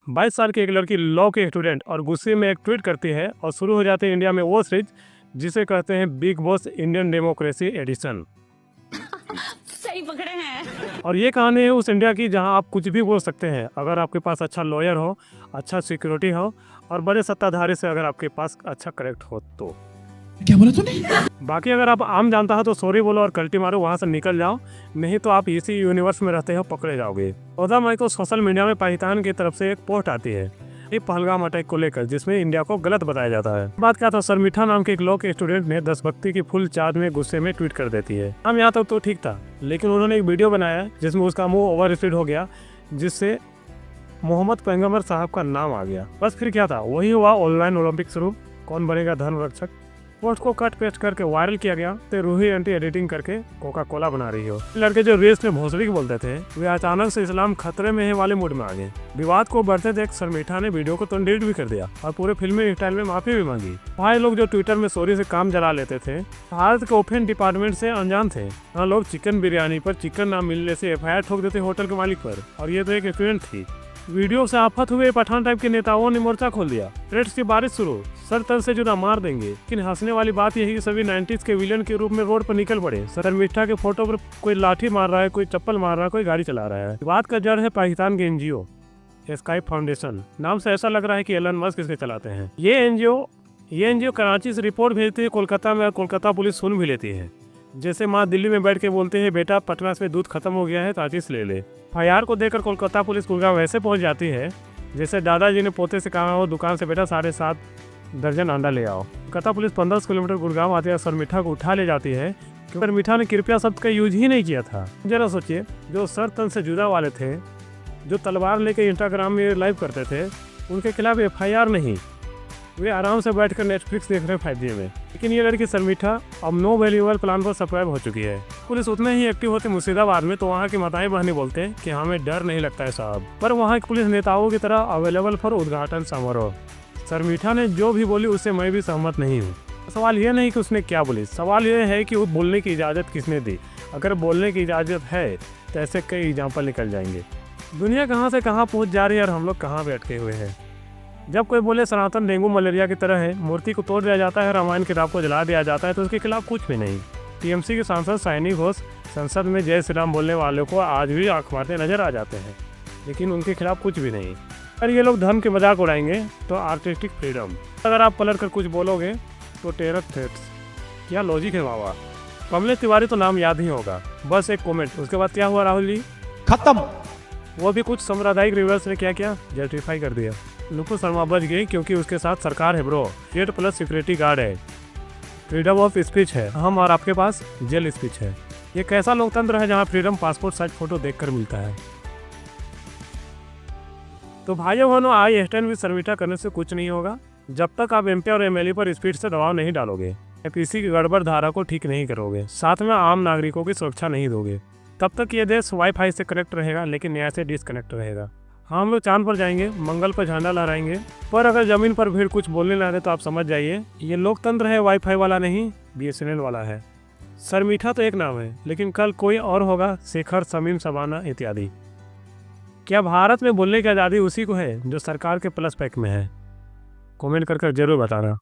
22 साल की एक लड़की लॉ के स्टूडेंट और गुस्से में एक ट्वीट करती है और शुरू हो जाती है इंडिया में वो सीरीज जिसे कहते हैं Bigg Boss Indian democracy edition. सही पकड़े हैं। और ये कहानी है उस इंडिया की जहां आप कुछ भी बोल सकते हैं अगर आपके पास अच्छा लॉयर हो, अच्छा सिक्योरिटी हो और बड़े सत्ताधारी से अगर आपके पास अच्छा करेक्ट हो तो। क्या बोला तूने? बाकी अगर आप आम जानता हो तो सॉरी बोलो और कल्टी मारो, वहां से निकल जाओ, नहीं तो आप इसी यूनिवर्स में रहते हो, पकड़े जाओगे। 14 मई को सोशल मीडिया में पाकिस्तान की तरफ से एक पोस्ट आती है ये पहलगाम अटैक को लेकर, जिसमें इंडिया को गलत बताया जाता है। बात क्या था, शर्मिठा नाम के एक लॉ के स्टूडेंट ने देशभक्ति की फुल चार्ज में गुस्से में ट्वीट कर देती है। हम यहाँ तक तो ठीक था, लेकिन उन्होंने एक वीडियो बनाया जिसमें उसका मुंह ओवर स्पीड हो गया, जिससे मोहम्मद पैगंबर साहब का नाम आ गया। बस फिर क्या था, वही हुआ ऑनलाइन ओलंपिक शुरू, कौन बनेगा धर्म रक्षक। पोस्ट को कट पेस्ट करके वायरल किया गया तो रूही एंटी एडिटिंग करके कोका कोला बना रही हो। लड़के जो रेस में भोसड़ी बोलते थे वे अचानक से इस्लाम खतरे में है वाले मूड में आ गए। विवाद को बढ़ते देख शर्मिठा ने वीडियो को तो डिलीट भी कर दिया और पूरे फिल्मी स्टाइल में माफी भी मांगी। भाई लोग जो ट्विटर में सॉरी से काम जला लेते थे भारत के ओपन डिपार्टमेंट से अनजान थे। हाँ, लोग चिकन बिरयानी पर चिकन ना मिलने से FIR ठोक देते होटल के मालिक पर, और ये तो एक स्टूडेंट थी। वीडियो से आफत हुए पठान टाइप के नेताओं ने मोर्चा खोल दिया, थ्रेट्स की बारिश शुरू, सर तर से जुदा मार देंगे। लेकिन हंसने वाली बात यही कि सभी 90s के विलन के रूप में रोड पर निकल पड़े। शर्मिठा के फोटो पर कोई लाठी मार रहा है, कोई चप्पल मार रहा है, कोई गाड़ी चला रहा है। बात का जड़ है पाकिस्तान के NGO स्काई फाउंडेशन। नाम से ऐसा लग रहा है कि एलन मस्क इसके चलाते हैं। ये एनजीओ कराची से रिपोर्ट भेजती है कोलकाता में और कोलकाता पुलिस सुन भी लेती है। जैसे माँ दिल्ली में बैठ के बोलते हैं बेटा पटना से दूध खत्म हो गया है तो आशीष ले ले। FIR को देकर कोलकाता पुलिस गुड़गांव वैसे पहुंच जाती है जैसे दादाजी ने पोते से कहा हो दुकान से बेटा 7.5 दर्जन अंडा ले आओ। कोलकाता पुलिस 15 किलोमीटर गुड़गांव आती है, शर्मिठा को उठा ले जाती है क्योंकि शर्मिठा ने कृपया शब्द का यूज ही नहीं किया था। जरा सोचिए, जो सर तन से जुदा वाले थे, जो तलवार लेके इंस्टाग्राम में लाइव करते थे, उनके खिलाफ FIR नहीं, वे आराम से बैठकर नेटफ्लिक्स देख रहे हैं 5G में। लेकिन ये लड़की शर्मिठा अब नो वैल्यूएबल प्लान पर सब्सक्राइब हो चुकी है। पुलिस उतने ही एक्टिव होते मुर्शिदाबाद में तो वहाँ की माताएं बहनी बोलते हैं कि हमें डर नहीं लगता है साहब, पर वहाँ की पुलिस नेताओं की तरह अवेलेबल फॉर उद्घाटन समारोह। शर्मिठा ने जो भी बोली उससे मैं भी सहमत नहीं हूँ। सवाल ये नहीं कि उसने क्या बोली, सवाल ये है कि वो बोलने की इजाज़त किसने दी। अगर बोलने की इजाज़त है तो ऐसे कई एग्जाम्पल निकल जाएंगे। दुनिया कहाँ से कहाँ पहुँच जा रही है और हम लोग कहाँ पे अटके हुए हैं। जब कोई बोले सनातन डेंगू मलेरिया की तरह है, मूर्ति को तोड़ दिया जाता है, रामायण किताब को जला दिया जाता है, तो उसके खिलाफ कुछ भी नहीं। TMC के सांसद साइनी घोष संसद में जय श्री राम बोलने वालों को आज भी आंख मारते नजर आ जाते हैं, लेकिन उनके खिलाफ कुछ भी नहीं। अगर ये लोग धर्म के मजाक उड़ाएंगे तो आर्टिस्टिक फ्रीडम, अगर आप पलट कर कुछ बोलोगे तो टेरर थ्रेट्स। क्या लॉजिक है बाबा। कमलेश तिवारी तो नाम याद ही होगा, बस एक कॉमेंट, उसके बाद क्या हुआ राहुल जी, खत्म। वो भी कुछ सांप्रदायिक रिवर्स ने क्या क्या जस्टिफाई कर दिया। नुपुर शर्मा बच गई क्योंकि उसके साथ सरकार है ब्रो, 8+ सिक्योरिटी गार्ड है, फ्रीडम ऑफ स्पीच है, हम और आपके पास जेल स्पीच है। ये कैसा लोकतंत्र है जहां फ्रीडम पासपोर्ट साइज फोटो देखकर मिलता है। तो भाइयों बहनों, आई स्टैंड विद शर्मिठा करने से कुछ नहीं होगा जब तक आप MP और MLA पर स्पीड से दबाव नहीं डालोगे, PC की गड़बड़ धारा को ठीक नहीं करोगे, साथ में आम नागरिकों की सुरक्षा नहीं दोगे, तब तक ये देश वाईफाई से कनेक्ट रहेगा लेकिन न्याय से डिसकनेक्ट रहेगा। हाँ, हम लोग चांद पर जाएंगे, मंगल पर झंडा लहराएंगे, पर अगर जमीन पर भीड़ कुछ बोलने ना दे तो आप समझ जाइए ये लोकतंत्र है, वाईफाई वाला नहीं, BSNL वाला है। शर्मिठा तो एक नाम है, लेकिन कल कोई और होगा, शेखर, शमीम, शबाना इत्यादि। क्या भारत में बोलने की आज़ादी उसी को है जो सरकार के प्लस पैक में है? कमेंट कर जरूर बताना।